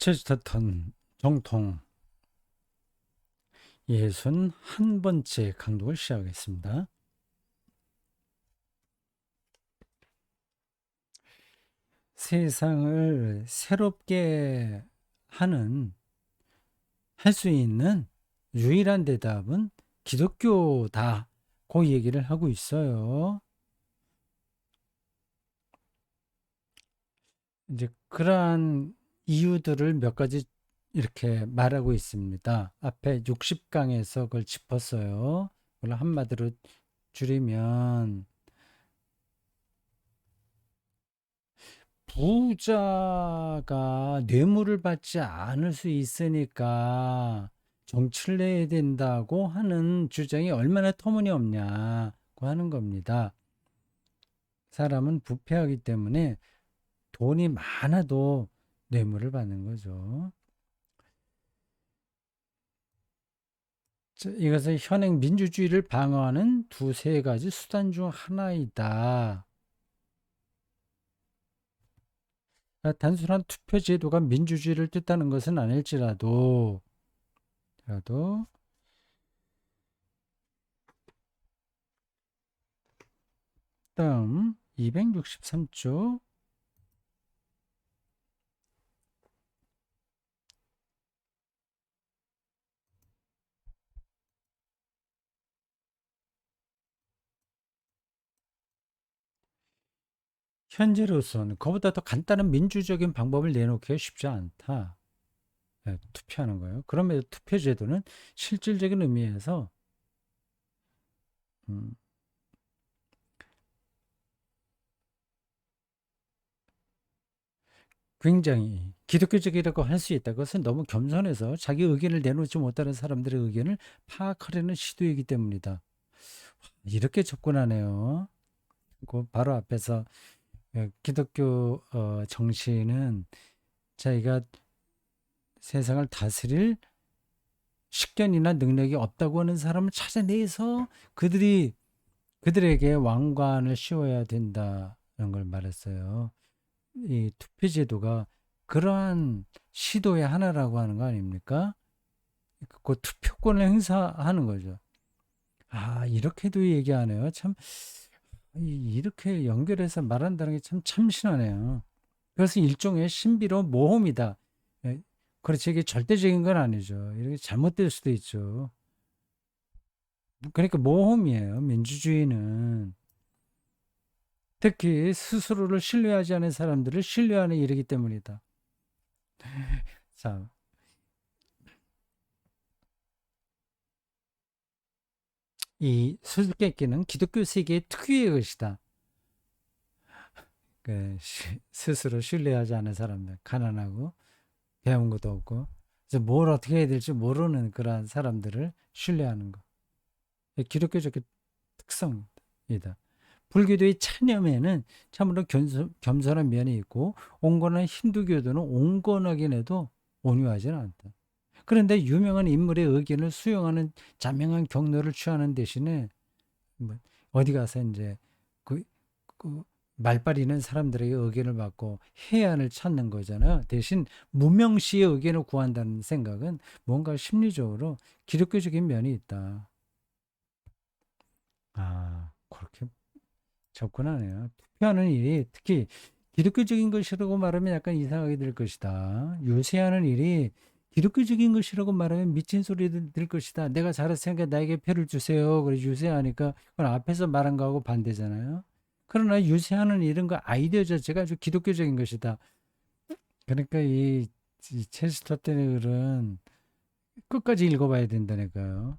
체스터턴 정통 61번째 강독을 시작하겠습니다. 세상을 새롭게 할 수 있는 유일한 대답은 기독교다. 그 얘기를 하고 있어요. 이제 그러한 이유들을 몇 가지 이렇게 말하고 있습니다. 앞에 60강에서 그걸 짚었어요. 그걸 한마디로 줄이면 부자가 뇌물을 받지 않을 수 있으니까 정치를 해야 된다고 하는 주장이 얼마나 터무니없냐고 하는 겁니다. 사람은 부패하기 때문에 돈이 많아도 뇌물을 받는 거죠. 이것은 현행 민주주의를 방어하는 두세 가지 수단 중 하나이다. 단순한 투표 제도가 민주주의를 뜻하는 것은 아닐지라도 다음 263조 현재로서는 그보다 더 간단한 민주적인 방법을 내놓기가 쉽지 않다. 투표하는 거예요. 그럼에도 투표 제도는 실질적인 의미에서 음, 굉장히 기독교적이라고 할 수 있다. 그것은 너무 겸손해서 자기 의견을 내놓지 못하는 사람들의 의견을 파악하려는 시도이기 때문이다. 이렇게 접근하네요. 그 바로 앞에서 기독교 정신은 자기가 세상을 다스릴 식견이나 능력이 없다고 하는 사람을 찾아내서 그들에게 왕관을 씌워야 된다는 걸 말했어요. 이 투표 제도가 그러한 시도의 하나라고 하는 거 아닙니까? 그 투표권을 행사하는 거죠. 아, 이렇게도 얘기하네요. 참, 이렇게 연결해서 말한다는 게 참 참신하네요. 그것은 일종의 신비로운 모험이다. 예, 그렇지, 이게 절대적인 건 아니죠. 이렇게 잘못될 수도 있죠. 그러니까 모험이에요. 민주주의는. 특히 스스로를 신뢰하지 않은 사람들을 신뢰하는 일이기 때문이다. 자, 이 수수께끼는 기독교 세계의 특유의 것이다. 스스로 신뢰하지 않은 사람들, 가난하고 배운 것도 없고, 이제 뭘 어떻게 해야 될지 모르는 그러한 사람들을 신뢰하는 것. 기독교적 특성이다. 불교도의 참여에는 참으로 겸손한 면이 있고 온건한 힌두교도는 온건하긴 해도 온유하지는 않다. 그런데 유명한 인물의 의견을 수용하는 자명한 경로를 취하는 대신에 뭐 어디 가서 이제 그, 그 말빨이는 사람들에게 의견을 받고 해안을 찾는 거잖아요. 대신 무명시의 의견을 구한다는 생각은 뭔가 심리적으로 기독교적인 면이 있다. 아, 그렇게 접근하네요. 투표하는 일이 특히 기독교적인 것이라고 말하면 약간 이상하게 될 것이다. 유세하는 일이 기독교적인 것이라고 말하면 미친 소리 들 것이다. 내가 잘했으니까 나에게 표를 주세요. 그래 유세하니까 그건 앞에서 말한 거하고 반대잖아요. 그러나 유세하는 일은 그 아이디어 자체가 아주 기독교적인 것이다. 그러니까 이 체스터ten의 글은 끝까지 읽어봐야 된다니까요.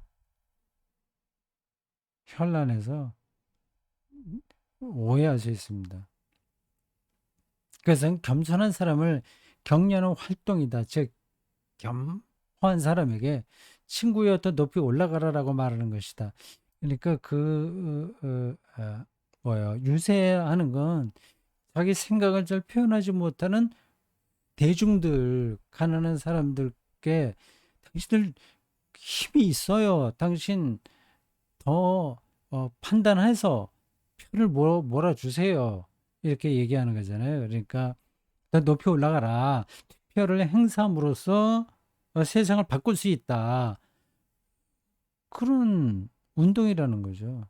현란해서 오해할 수 있습니다. 그래서 겸손한 사람을 격려하는 활동이다. 즉 겸허한 사람에게 친구여 더 높이 올라가라라고 말하는 것이다. 그러니까 뭐요? 유세하는 건 자기 생각을 잘 표현하지 못하는 대중들, 가난한 사람들께 당신들 힘이 있어요. 당신 더 판단해서 표를 몰아주세요. 이렇게 얘기하는 거잖아요. 그러니까 더 높이 올라가라. 투표를 행사함으로써 세상을 바꿀 수 있다. 그런 운동이라는 거죠.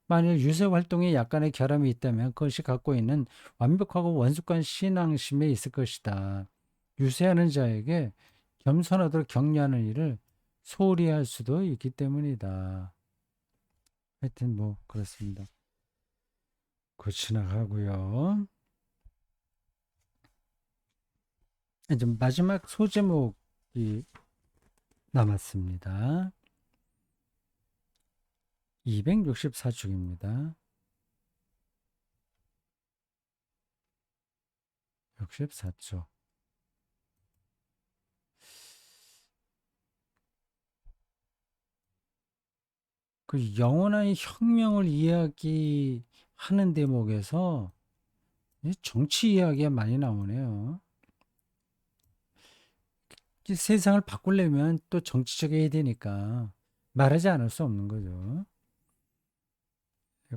만일 유세 활동에 약간의 결함이 있다면 그것이 갖고 있는 완벽하고 원숙한 신앙심에 있을 것이다. 유세하는 자에게 겸손하도록 격려하는 일을 소홀히 할 수도 있기 때문이다. 하여튼 뭐 그렇습니다. 그거 지나가고요. 이제 마지막 소제목이 남았습니다. 264쪽입니다. 64쪽. 그 영원한 혁명을 이야기하는 대목에서 정치 이야기가 많이 나오네요. 세상을 바꾸려면 또 정치적이어야 되니까 말하지 않을 수 없는 거죠.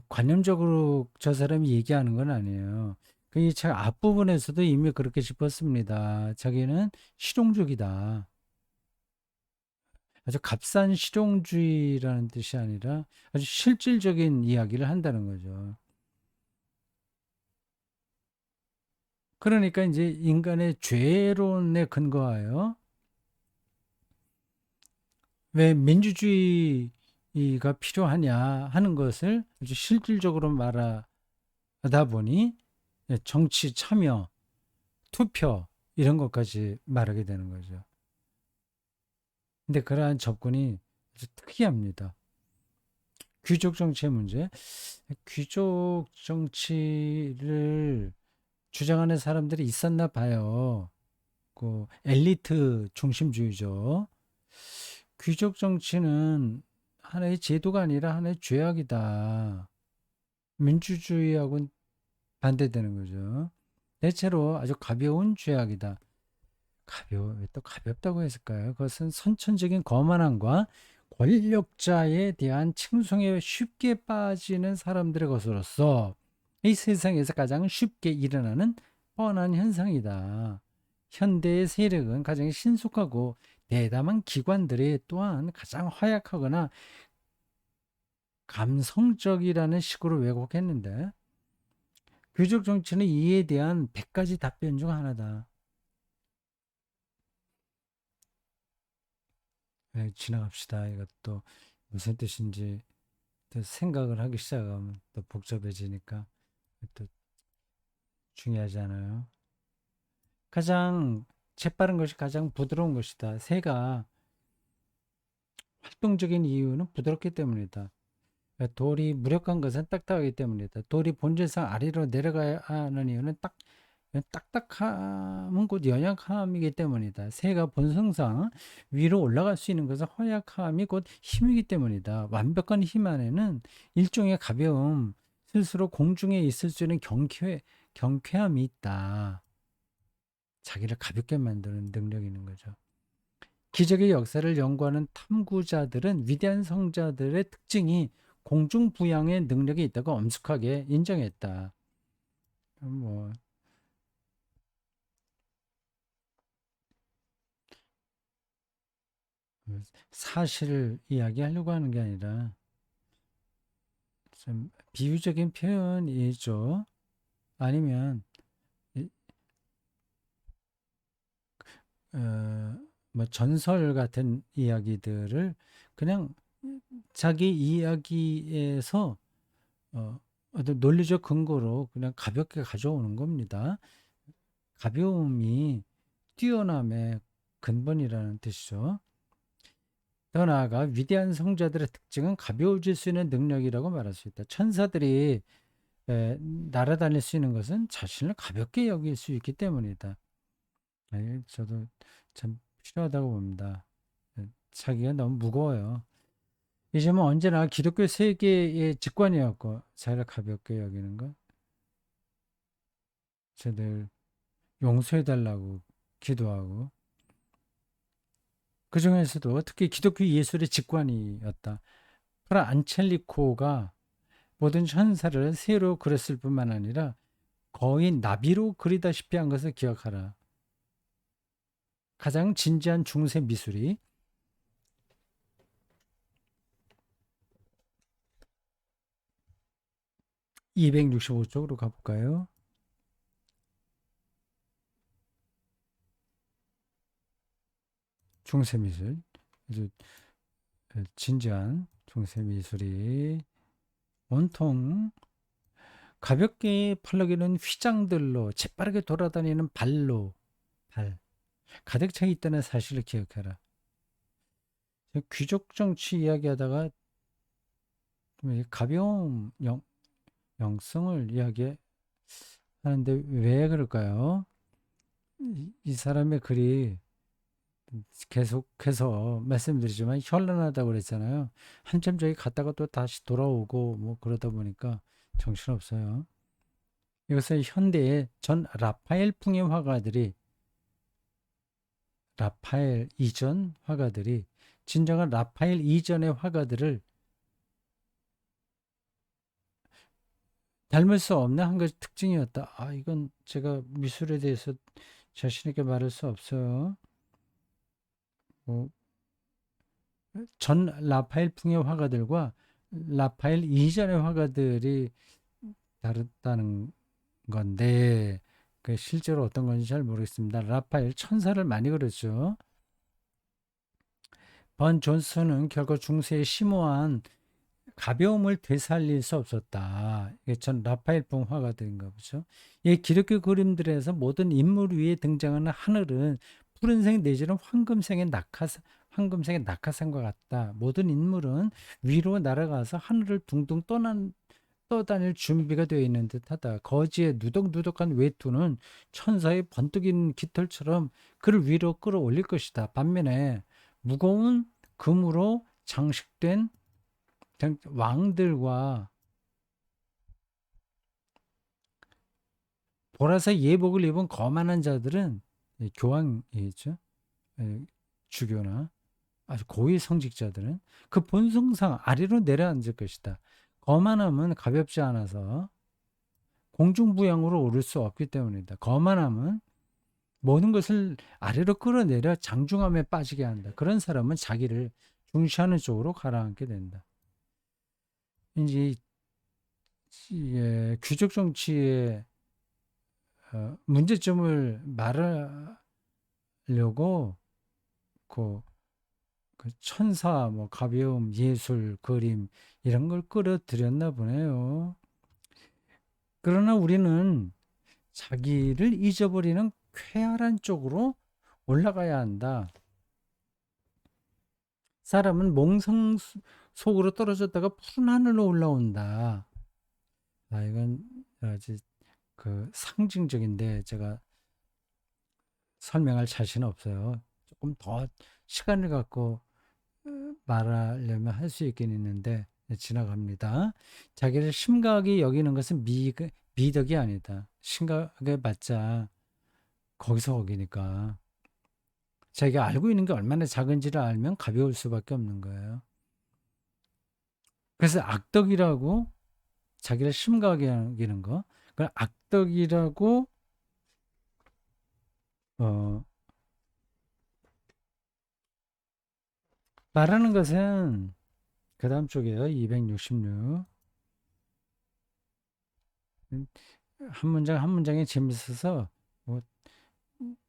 관념적으로 저 사람이 얘기하는 건 아니에요. 그 책 앞부분에서도 이미 그렇게 짚었습니다. 자기는 실용주의다. 아주 값싼 실용주의라는 뜻이 아니라 아주 실질적인 이야기를 한다는 거죠. 그러니까 이제 인간의 죄론에 근거하여 왜 민주주의가 필요하냐 하는 것을 아주 실질적으로 말하다 보니 정치 참여, 투표 이런 것까지 말하게 되는 거죠. 근데 그러한 접근이 아주 특이합니다. 귀족 정치의 문제. 귀족 정치를 주장하는 사람들이 있었나 봐요. 그 엘리트 중심주의죠. 귀족 정치는 하나의 제도가 아니라 하나의 죄악이다. 민주주의하고는 반대되는 거죠. 대체로 아주 가벼운 죄악이다. 왜 또 가볍다고 했을까요? 그것은 선천적인 거만함과 권력자에 대한 칭송에 쉽게 빠지는 사람들의 것으로서 이 세상에서 가장 쉽게 일어나는 뻔한 현상이다. 현대의 세력은 가장 신속하고 대담한 기관들이 또한 가장 허약하거나 감성적이라는 식으로 왜곡했는데 귀족 정치는 이에 대한 100가지 답변 중 하나다. 네, 지나갑시다. 이것도 무슨 뜻인지 또 생각을 하기 시작하면 또 복잡해지니까 또 중요하지 않아요. 가장 재빠른 것이 가장 부드러운 것이다. 새가 활동적인 이유는 부드럽기 때문이다. 돌이 무력한 것은 딱딱하기 때문이다. 돌이 본질상 아래로 내려가야 하는 이유는 딱딱함은 곧 연약함이기 때문이다. 새가 본성상 위로 올라갈 수 있는 것은 허약함이 곧 힘이기 때문이다. 완벽한 힘 안에는 일종의 가벼움, 스스로 공중에 있을 수 있는 경쾌함이 있다. 자기를 가볍게 만드는 능력이 있는 거죠. 기적의 역사를 연구하는 탐구자들은 위대한 성자들의 특징이 공중부양의 능력이 있다고 엄숙하게 인정했다. 뭐 사실을 이야기하려고 하는 게 아니라 좀 비유적인 표현이죠. 아니면 어, 뭐 전설 같은 이야기들을 그냥 자기 이야기에서 어떤 논리적 근거로 그냥 가볍게 가져오는 겁니다. 가벼움이 뛰어남의 근본이라는 뜻이죠. 더 나아가 위대한 성자들의 특징은 가벼워질 수 있는 능력이라고 말할 수 있다. 천사들이 날아다닐 수 있는 것은 자신을 가볍게 여길 수 있기 때문이다. 저도 참 필요하다고 봅니다. 자기가 너무 무거워요. 이 점은 언제나 기독교 세계의 직관이었고 자기를 가볍게 여기는 것. 저들 용서해달라고 기도하고 그 중에서도 특히 기독교 예술의 직관이었다. 프라 안첼리코가 모든 천사를 새로 그렸을 뿐만 아니라 거의 나비로 그리다시피 한 것을 기억하라. 가장 진지한 중세 미술이 265쪽으로 가볼까요? 중세 미술. 아주 진지한 중세 미술이 온통 가볍게 펄럭이는 휘장들로 재빠르게 돌아다니는 발 가득 차 있다는 사실을 기억해라. 귀족 정치 이야기하다가 가벼운 영성을 이야기하는데 왜 그럴까요? 이 사람의 글이 계속해서 말씀드리지만 현란하다고 그랬잖아요. 한참 저기 갔다가 또 다시 돌아오고 뭐 그러다 보니까 정신없어요. 이것은 현대의 전 라파엘풍의 화가들이 라파엘 이전 화가들이 진정한 라파엘 이전의 화가들을 닮을 수 없는 한 가지 특징이었다. 아, 이건 제가 미술에 대해서 자신 있게 말할 수 없어요. 뭐, 전 라파엘풍의 화가들과 라파엘 이전의 화가들이 다르다는 건데 그 실제로 어떤 건지 잘 모르겠습니다. 라파엘 천사를 많이 그렸죠. 번 존슨은 결국 중세의 심오한 가벼움을 되살릴 수 없었다. 이게 전 라파엘풍 화가들인가 보죠. 이 기독교 그림들에서 모든 인물 위에 등장하는 하늘은 푸른색 내지는 황금색의 낙하산과 같다. 모든 인물은 위로 날아가서 하늘을 둥둥 떠다닐 준비가 되어 있는 듯하다. 거지의 누덕누덕한 외투는 천사의 번뜩이는 깃털처럼 그를 위로 끌어올릴 것이다. 반면에 무거운 금으로 장식된 왕들과 보라색 예복을 입은 거만한 자들은 교황이죠. 주교나 아주 고위 성직자들은 그 본성상 아래로 내려앉을 것이다. 거만함은 가볍지 않아서 공중부양으로 오를 수 없기 때문이다. 거만함은 모든 것을 아래로 끌어내려 장중함에 빠지게 한다. 그런 사람은 자기를 중시하는 쪽으로 가라앉게 된다. 이제 귀족 정치의 문제점을 말하려고 그 천사, 뭐 가벼움, 예술, 그림 이런 걸 끌어들였나 보네요. 그러나 우리는 자기를 잊어버리는 쾌활한 쪽으로 올라가야 한다. 사람은 몽상 속으로 떨어졌다가 푸른 하늘로 올라온다. 아, 이건 아주 그 상징적인데 제가 설명할 자신은 없어요. 조금 더 시간을 갖고 말하려면 할 수 있긴 있는데 지나갑니다. 자기를 심각하게 여기는 것은 미덕이 아니다. 심각하게 봤자 거기서 거기니까. 자기가 알고 있는 게 얼마나 작은지를 알면 가벼울 수밖에 없는 거예요. 그래서 악덕이라고 자기를 심각하게 여기는 거, 그걸 악덕이라고 어, 말하는 것은 그 다음 쪽이에요. 266. 한 문장 한 문장이 재밌어서 뭐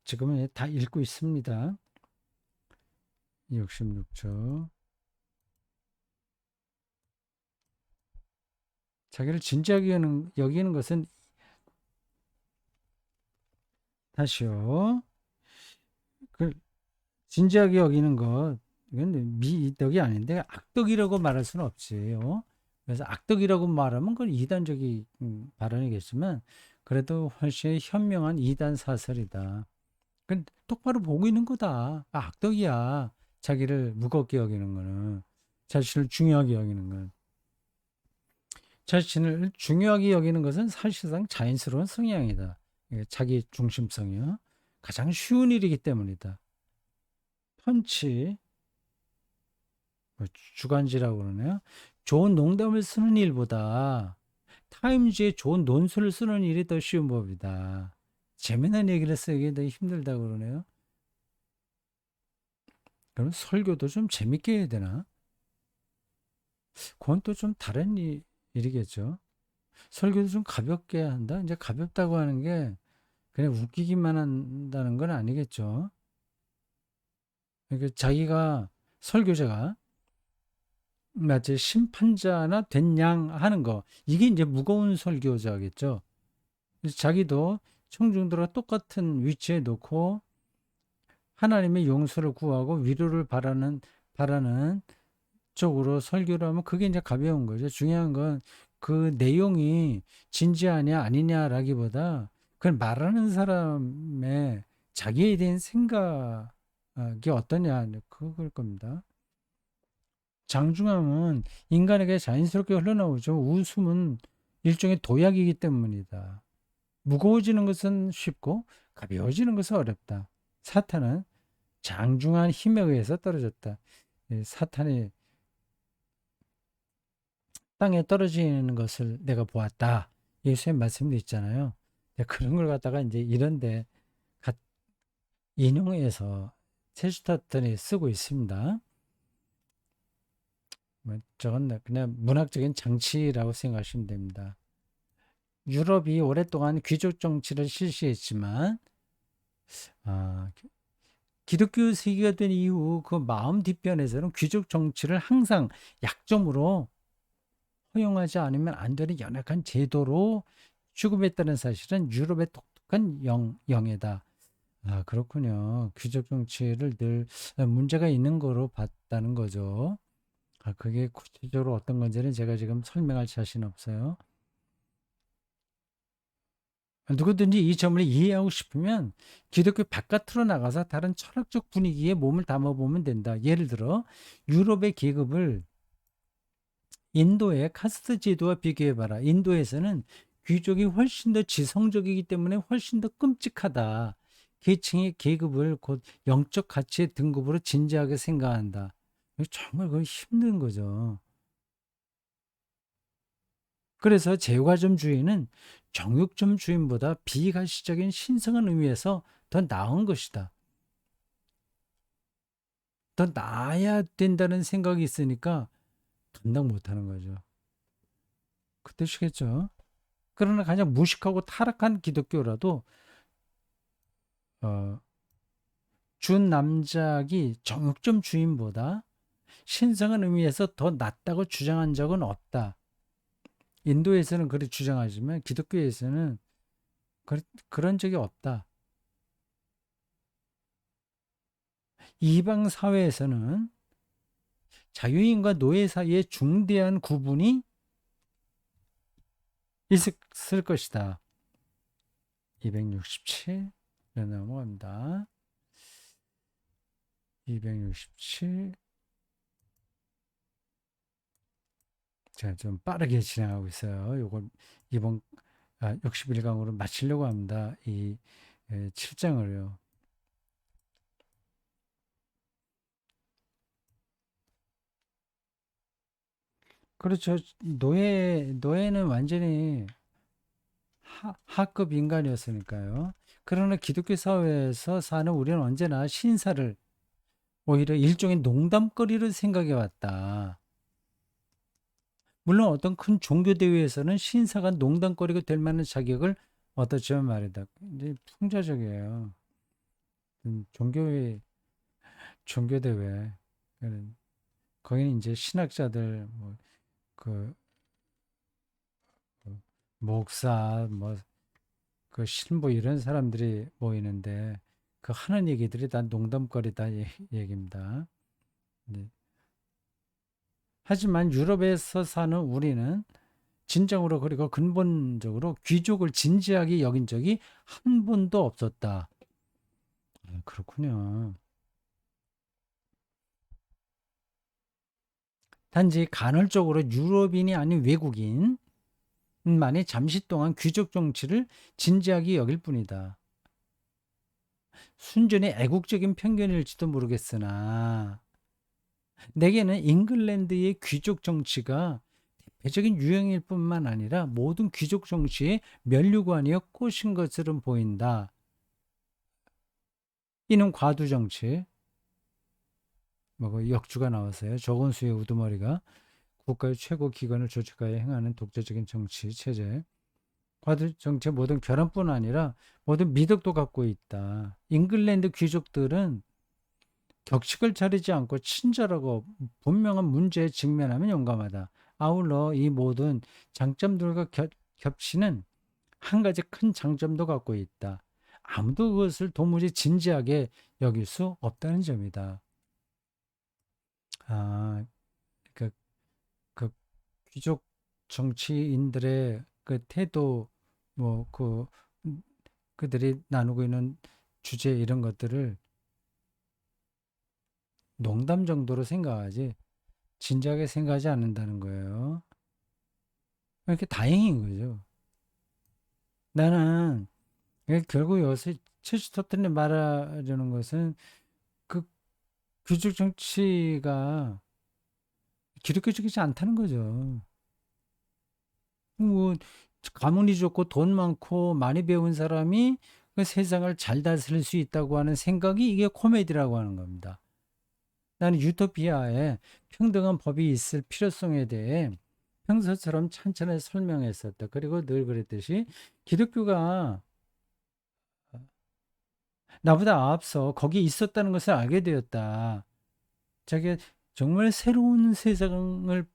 지금은 다 읽고 있습니다. 66초. 자기를 진지하게 여기는 것은 다시요. 그 진지하게 여기는 것 이건 미덕이 아닌데 악덕이라고 말할 수는 없지요. 그래서 악덕이라고 말하면 그건 이단적인 발언이겠지만 그래도 훨씬 현명한 이단 사설이다. 그 똑바로 보고 있는 거다. 아, 악덕이야. 자기를 무겁게 여기는 거는 자신을 중요하게 여기는 건 자신을 중요하게 여기는 것은 사실상 자연스러운 성향이다. 자기 중심성이요. 가장 쉬운 일이기 때문이다. 펀치, 뭐 주간지라고 그러네요. 좋은 농담을 쓰는 일보다 타임즈에 좋은 논술을 쓰는 일이 더 쉬운 법이다. 재미난 얘기를 쓰기 더 힘들다고 그러네요. 그럼 설교도 좀 재밌게 해야 되나? 그건 또 좀 다른 일이겠죠. 설교도 좀 가볍게 한다? 이제 가볍다고 하는 게 그냥 웃기기만 한다는 건 아니겠죠. 그러니까 자기가 설교자가 마치 심판자나 된 양 하는 거 이게 이제 무거운 설교자겠죠. 그래서 자기도 청중들과 똑같은 위치에 놓고 하나님의 용서를 구하고 위로를 바라는 쪽으로 설교를 하면 그게 이제 가벼운 거죠. 중요한 건 그 내용이 진지하냐 아니냐라기보다 그걸 말하는 사람의 자기에 대한 생각이 어떠냐 그걸 겁니다. 장중함은 인간에게 자연스럽게 흘러나오죠. 웃음은 일종의 도약이기 때문이다. 무거워지는 것은 쉽고 가벼워지는 것은 어렵다. 사탄은 장중한 힘에 의해서 떨어졌다. 사탄이 땅에 떨어지는 것을 내가 보았다. 예수의 말씀도 있잖아요. 그런 걸 갖다가 이제 이런데 인용해서 체스터턴이 쓰고 있습니다. 저건 그냥 문학적인 장치라고 생각하시면 됩니다. 유럽이 오랫동안 귀족 정치를 실시했지만 기독교 세계가 된 이후 그 마음 뒤편에서는 귀족 정치를 항상 약점으로 허용하지 않으면 안 되는 연약한 제도로 취급했다는 사실은 유럽의 독특한 영예다. 그렇군요. 귀족 정치를 늘 문제가 있는 거로 봤다는 거죠. 그게 구체적으로 어떤 건지는 제가 지금 설명할 자신 없어요. 누구든지 이 점을 이해하고 싶으면 기독교 바깥으로 나가서 다른 철학적 분위기에 몸을 담아보면 된다. 예를 들어 유럽의 계급을 인도의 카스트 제도와 비교해봐라. 인도에서는 귀족이 훨씬 더 지성적이기 때문에 훨씬 더 끔찍하다. 계층의 계급을 곧 영적 가치의 등급으로 진지하게 생각한다. 정말 그거 힘든 거죠. 그래서 제과점주의는 정육점주의보다 비가시적인 신성한 의미에서 더 나은 것이다. 더 나아야 된다는 생각이 있으니까 감당 못하는 거죠. 그 뜻이겠죠. 그러나 가장 무식하고 타락한 기독교라도 어, 준 남작이 정육점 주인보다 신성한 의미에서 더 낫다고 주장한 적은 없다. 인도에서는 그렇게 주장하지만 기독교에서는 그런 적이 없다. 이방 사회에서는 자유인과 노예 사이에 중대한 구분이 있을 것이다. 267 넘어갑니다. 267 제가 좀 빠르게 진행하고 있어요. 요걸 이번 61강으로 마치려고 합니다. 이 7장을요. 그렇죠. 노예는 완전히 하급 인간이었으니까요. 그러나 기독교 사회에서 사는 우리는 언제나 신사를 오히려 일종의 농담거리로 생각해 왔다. 물론 어떤 큰 종교 대회에서는 신사가 농담거리가 될 만한 자격을 얻었지만 말이다. 이제 풍자적이에요. 종교 대회 거기는 이제 신학자들 그, 그 목사 그 신부 이런 사람들이 모이는데 그 하는 얘기들이 다 농담거리다 얘기입니다. 네. 하지만 유럽에서 사는 우리는 진정으로 그리고 근본적으로 귀족을 진지하게 여긴 적이 한 번도 없었다. 그렇군요. 단지 간헐적으로 유럽인이 아닌 외국인만이 잠시 동안 귀족 정치를 진지하게 여길 뿐이다. 순전히 애국적인 편견일지도 모르겠으나 내게는 잉글랜드의 귀족 정치가 대표적인 유형일 뿐만 아니라 모든 귀족 정치의 면류관이어 꽃인 것으로 보인다. 이는 과두 정치, 뭐 역주가 나왔어요. 조건수의 우두머리가 국가의 최고 기관을 조직하여 행하는 독재적인 정치 체제. 과도 정치 모든 결함뿐 아니라 모든 미덕도 갖고 있다. 잉글랜드 귀족들은 격식을 차리지 않고 친절하고 분명한 문제에 직면하면 용감하다. 아울러 이 모든 장점들과 겹치는 한 가지 큰 장점도 갖고 있다. 아무도 그것을 도무지 진지하게 여길 수 없다는 점이다. 아, 그, 그 귀족 정치인들의 그 태도, 뭐, 그들이 나누고 있는 주제 이런 것들을 농담 정도로 생각하지, 진지하게 생각하지 않는다는 거예요. 이렇게 다행인 거죠. 나는, 결국 여기서 체스터턴이 말하려는 것은 그 귀족 정치가 기독교적이지 않다는 거죠. 뭐 가문이 좋고 돈 많고 많이 배운 사람이 그 세상을 잘 다스릴 수 있다고 하는 생각이 이게 코미디라고 하는 겁니다. 나는 유토피아에 평등한 법이 있을 필요성에 대해 평소처럼 찬찬히 설명했었다. 그리고 늘 그랬듯이 기독교가 나보다 앞서 거기 있었다는 것을 알게 되었다. 자기가 정말 새로운 세상을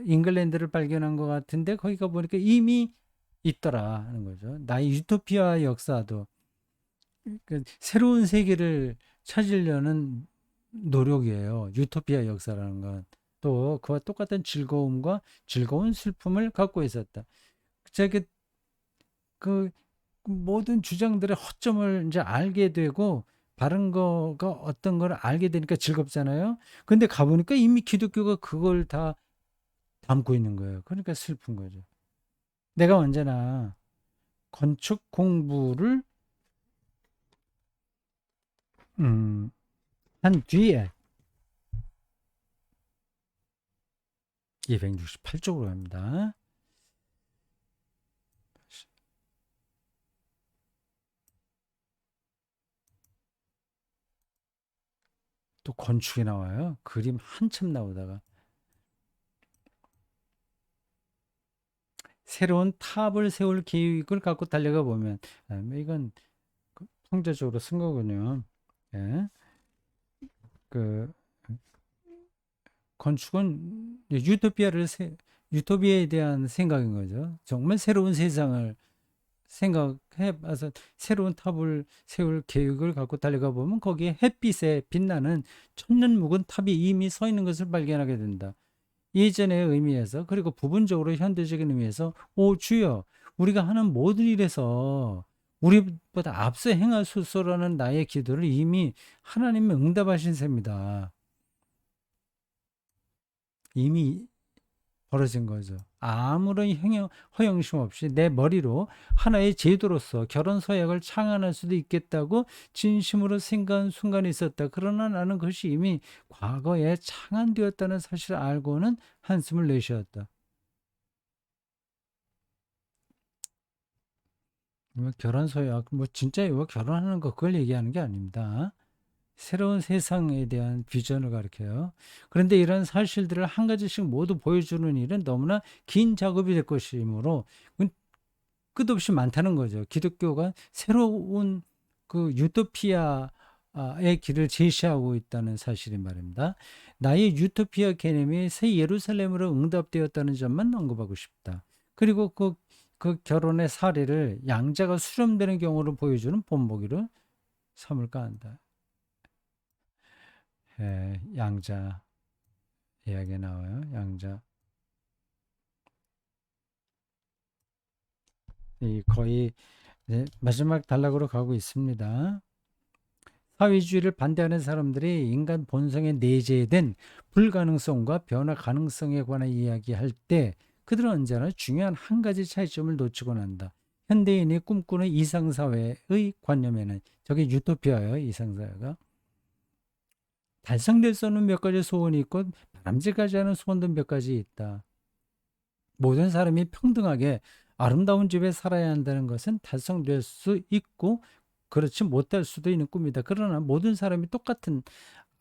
잉글랜드를 발견한 것 같은데 거기가 보니까 이미 있더라 하는 거죠. 나의 유토피아 역사도 그 새로운 세계를 찾으려는 노력이에요. 유토피아 역사라는 건. 또 그와 똑같은 즐거움과 즐거운 슬픔을 갖고 있었다. 제가 그 모든 주장들의 허점을 이제 알게 되고 바른 거가 어떤 걸 알게 되니까 즐겁잖아요. 근데 가보니까 이미 기독교가 그걸 다 담고 있는 거예요. 그러니까 슬픈 거죠. 내가 언제나 건축 공부를 한 뒤에 268쪽으로 갑니다. 또 건축이 나와요. 그림 한참 나오다가 새로운 탑을 세울 계획을 갖고 달려가 보면 이건 통제적으로 쓴 거군요. 예. 그 건축은 유토피아에 대한 생각인 거죠. 정말 새로운 세상을 생각해 봐서 새로운 탑을 세울 계획을 갖고 달려가 보면 거기에 햇빛에 빛나는 천년 묵은 탑이 이미 서 있는 것을 발견하게 된다. 예전의 의미에서 그리고 부분적으로 현대적인 의미에서 오 주여 우리가 하는 모든 일에서 우리보다 앞서 행하소서라는 나의 기도를 이미 하나님이 응답하신 셈이다. 이미 벌어진 거죠. 아무런 허영심 없이 내 머리로 하나의 제도로서 결혼 서약을 창안할 수도 있겠다고 진심으로 생각한 순간이 있었다. 그러나 나는 그것이 이미 과거에 창안되었다는 사실을 알고는 한숨을 내쉬었다. 뭐 결혼 서약, 뭐 진짜 이거 결혼하는 거 그걸 얘기하는 게 아닙니다. 새로운 세상에 대한 비전을 가리켜요. 그런데 이런 사실들을 한 가지씩 모두 보여주는 일은 너무나 긴 작업이 될 것이므로 끝없이 많다는 거죠. 기독교가 새로운 그 유토피아의 길을 제시하고 있다는 사실이 말입니다. 나의 유토피아 개념이 새 예루살렘으로 응답되었다는 점만 언급하고 싶다. 그리고 그 결혼의 사례를 양자가 수렴되는 경우를 보여주는 본보기로 삼을까 한다. 양자 이야기 나와요. 양자. 거의 마지막 단락으로 가고 있습니다. 사회주의를 반대하는 사람들이 인간 본성에 내재된 불가능성과 변화 가능성에 관해 이야기할 때 그들은 언제나 중요한 한 가지 차이점을 놓치곤 한다. 현대인이 꿈꾸는 이상사회의 관념에는 저게 유토피아예요. 이상사회가. 달성될 수 없는 몇 가지 소원이 있고 바람직하지 않은 소원도 몇 가지 있다. 모든 사람이 평등하게 아름다운 집에 살아야 한다는 것은 달성될 수 있고 그렇지 못할 수도 있는 꿈이다. 그러나 모든 사람이 똑같은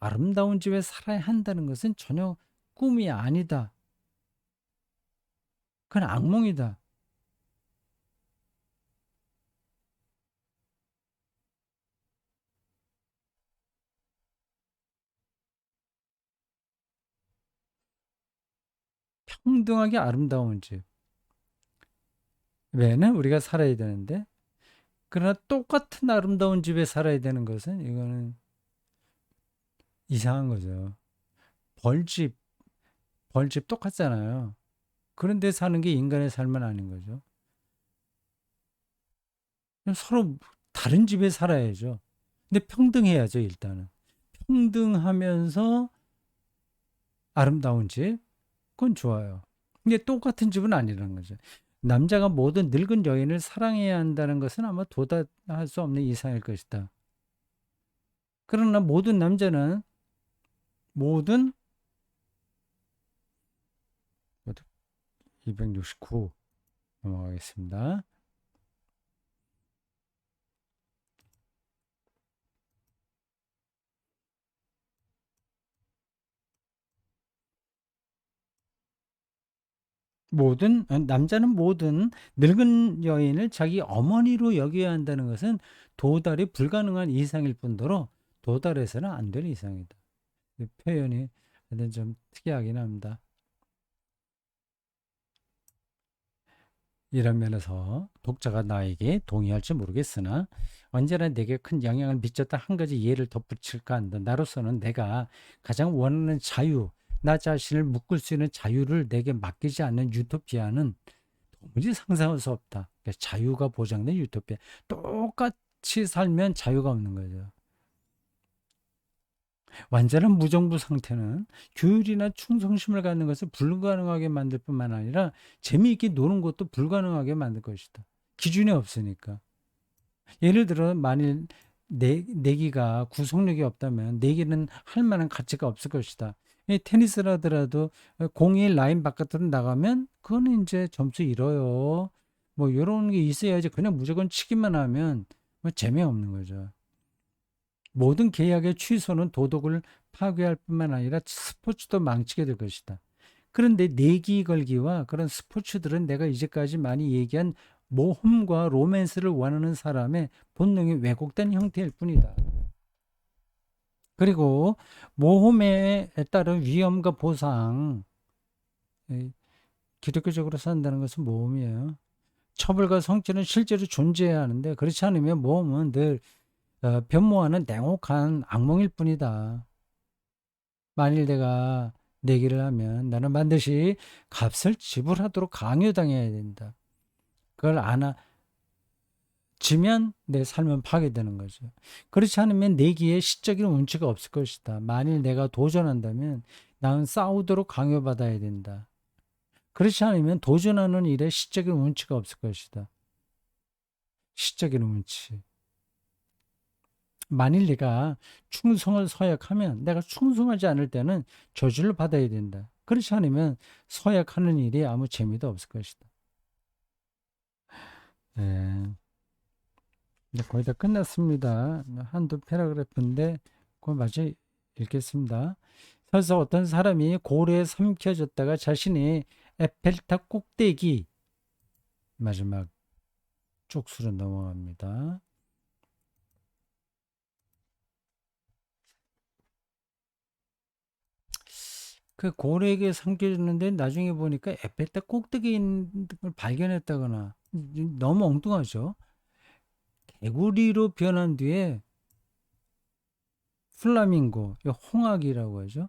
아름다운 집에 살아야 한다는 것은 전혀 꿈이 아니다. 그건 악몽이다. 평등하게 아름다운 집. 외에는 우리가 살아야 되는데, 그러나 똑같은 아름다운 집에 살아야 되는 것은 이거는 이상한 거죠. 벌집, 벌집 똑같잖아요. 그런데 사는 게 인간의 삶은 아닌 거죠. 서로 다른 집에 살아야죠. 근데 평등해야죠, 일단은. 평등하면서 아름다운 집, 그건 좋아요. 근데 똑같은 집은 아니라는 거죠. 남자가 모든 늙은 여인을 사랑해야 한다는 것은 아마 도달할 수 없는 이상일 것이다. 그러나 모든 남자는 모든 269 넘어가겠습니다. 남자는 모든 늙은 여인을 자기 어머니로 여겨야 한다는 것은 도달이 불가능한 이상일 뿐더러 도달해서는 안 될 이상이다. 이 표현이 좀 특이하긴 합니다. 이런 면에서 독자가 나에게 동의할지 모르겠으나 언제나 내게 큰 영향을 미쳤다 한 가지 예를 덧붙일까 한다. 나로서는 내가 가장 원하는 자유, 나 자신을 묶을 수 있는 자유를 내게 맡기지 않는 유토피아는 도무지 상상할 수 없다. 그러니까 자유가 보장된 유토피아. 똑같이 살면 자유가 없는 거죠. 완전한 무정부 상태는 규율이나 충성심을 갖는 것을 불가능하게 만들 뿐만 아니라 재미있게 노는 것도 불가능하게 만들 것이다. 기준이 없으니까. 예를 들어 만일 내기가 구속력이 없다면 내기는 할 만한 가치가 없을 것이다. 이 테니스를 하더라도 공이 라인 바깥으로 나가면 그거는 이제 점수 잃어요. 뭐 이런 게 있어야지 그냥 무조건 치기만 하면 뭐 재미없는 거죠. 모든 계약의 취소는 도덕을 파괴할 뿐만 아니라 스포츠도 망치게 될 것이다. 그런데 내기 걸기와 그런 스포츠들은 내가 이제까지 많이 얘기한 모험과 로맨스를 원하는 사람의 본능이 왜곡된 형태일 뿐이다. 그리고 모험에 따른 위험과 보상, 기독교적으로 산다는 것은 모험이에요. 처벌과 성취는 실제로 존재해야 하는데 그렇지 않으면 모험은 늘 변모하는 냉혹한 악몽일 뿐이다. 만일 내가 내기를 하면 나는 반드시 값을 지불하도록 강요당해야 된다. 그걸 안 지면 내 삶은 파괴되는 거죠. 그렇지 않으면 내기에 시적인 운치가 없을 것이다. 만일 내가 도전한다면 나는 싸우도록 강요받아야 된다. 그렇지 않으면 도전하는 일에 시적인 운치가 없을 것이다. 시적인 운치. 만일 내가 충성을 서약하면 내가 충성하지 않을 때는 저주를 받아야 된다. 그렇지 않으면 서약하는 일이 아무 재미도 없을 것이다. 네. 이제 거의 다 끝났습니다. 한두 패러그래프인데 그걸 마저 읽겠습니다. 그래서 어떤 사람이 고래에 삼켜졌다가 자신이 에펠탑 꼭대기 마지막 쪽수로 넘어갑니다. 그 고래에게 삼켜졌는데 나중에 보니까 에펠탑 꼭대기에 있는 걸 발견했다거나 너무 엉뚱하죠. 개구리로 변한 뒤에 플라밍고, 홍학이라고 하죠.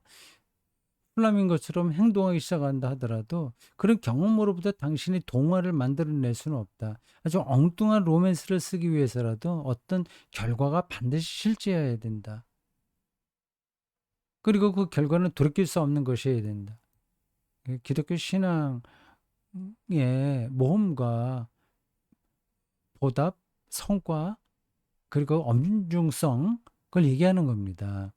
플라밍고처럼 행동하기 시작한다 하더라도 그런 경험으로부터 당신이 동화를 만들어낼 수는 없다. 아주 엉뚱한 로맨스를 쓰기 위해서라도 어떤 결과가 반드시 실제해야 된다. 그리고 그 결과는 돌이킬 수 없는 것이어야 된다. 기독교 신앙의 모험과 보답, 성과, 그리고 엄중성, 그걸 얘기하는 겁니다.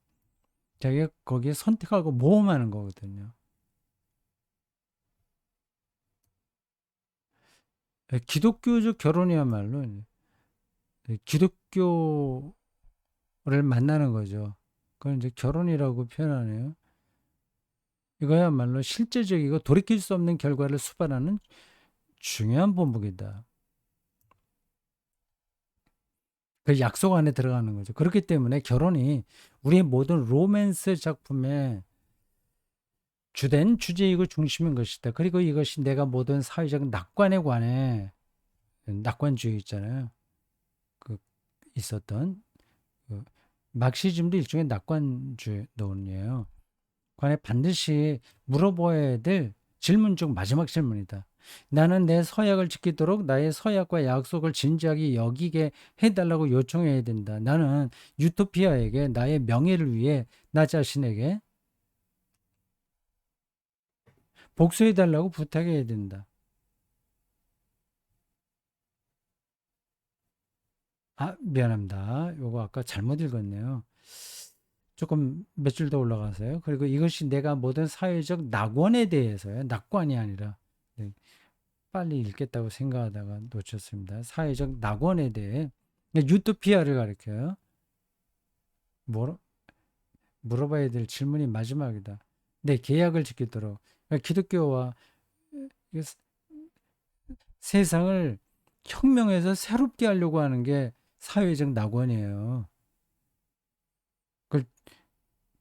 자기가 거기에 선택하고 모험하는 거거든요. 기독교적 결혼이야말로 기독교를 만나는 거죠. 그걸 이제 결혼이라고 표현하네요. 이거야말로 실제적이고 돌이킬 수 없는 결과를 수반하는 중요한 본보기다. 그 약속 안에 들어가는 거죠. 그렇기 때문에 결혼이 우리의 모든 로맨스 작품의 주된 주제이고 중심인 것이다. 그리고 이것이 내가 모든 사회적 낙관에 관해 낙관주의 있잖아요. 그 있었던 그 막시즘도 일종의 낙관주의론이에요. 관에 반드시 물어봐야 될 질문 중 마지막 질문이다. 나는 내 서약을 지키도록 나의 서약과 약속을 진지하게 여기게 해달라고 요청해야 된다. 나는 유토피아에게 나의 명예를 위해 나 자신에게 복수해달라고 부탁해야 된다. 아, 미안합니다. 요거 아까 잘못 읽었네요. 조금 몇 줄 더 올라가세요. 그리고 이것이 내가 모든 사회적 낙원에 대해서요. 낙관이 아니라 네, 빨리 읽겠다고 생각하다가 놓쳤습니다. 사회적 낙원에 대해 유토피아를 가리켜요. 뭐 물어봐야 될 질문이 마지막이다. 내 계약을 지키도록. 그러니까 기독교와 세상을 혁명해서 새롭게 하려고 하는 게 사회적 낙원이에요. 그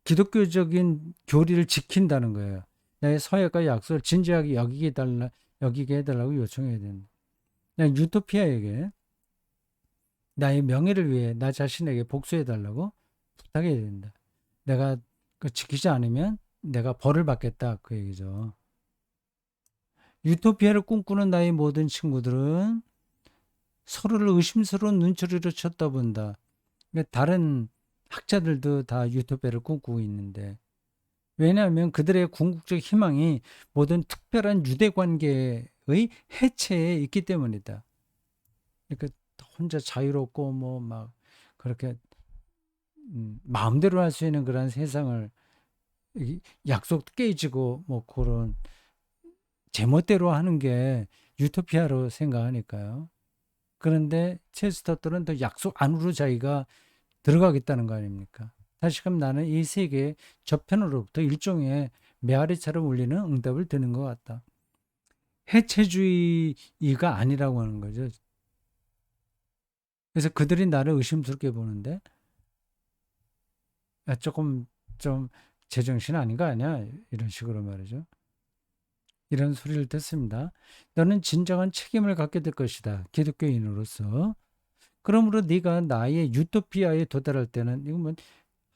기독교적인 교리를 지킨다는 거예요. 내 서약과 약속을 진지하게 여기게 해달라고 요청해야 된다. 그냥 유토피아에게 나의 명예를 위해 나 자신에게 복수해달라고 부탁해야 된다. 내가 그 지키지 않으면 내가 벌을 받겠다. 그 얘기죠. 유토피아를 꿈꾸는 나의 모든 친구들은 서로를 의심스러운 눈초리로 쳐다본다. 다른 학자들도 다 유토피아를 꿈꾸고 있는데 왜냐하면 그들의 궁극적 희망이 모든 특별한 유대 관계의 해체에 있기 때문이다. 그러니까 혼자 자유롭고 뭐 막 그렇게 마음대로 할 수 있는 그런 세상을 약속 깨지고 뭐 그런 제멋대로 하는 게 유토피아로 생각하니까요. 그런데 체스터들은 더 약속 안으로 자기가 들어가겠다는 거 아닙니까? 다시금 나는 이 세계의 저편으로부터 일종의 메아리처럼 울리는 응답을 드는 것 같다. 해체주의가 아니라고 하는 거죠. 그래서 그들이 나를 의심스럽게 보는데 조금 좀 제정신 아닌 거 아니야? 이런 식으로 말이죠. 이런 소리를 듣습니다. 너는 진정한 책임을 갖게 될 것이다. 기독교인으로서. 그러므로 네가 나의 유토피아에 도달할 때는 이건 뭐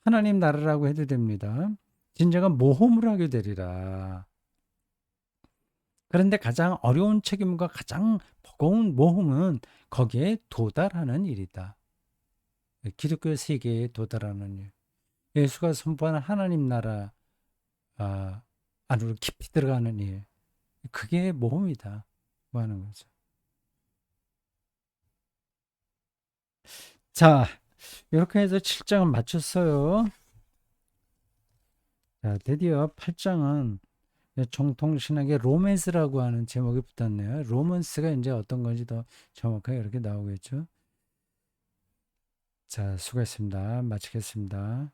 하나님 나라라고 해도 됩니다. 진정한 모험을 하게 되리라. 그런데 가장 어려운 책임과 가장 버거운 모험은 거기에 도달하는 일이다. 기독교 세계에 도달하는 일. 예수가 선포하는 하나님 나라 안으로 깊이 들어가는 일. 그게 모험이다. 뭐 하는 거죠. 자, 이렇게 해서 7장은 마쳤어요. 자, 드디어 8장은 정통신학의 로맨스라고 하는 제목이 붙었네요. 로맨스가 이제 어떤 건지 더 정확하게 이렇게 나오겠죠. 자, 수고했습니다. 마치겠습니다.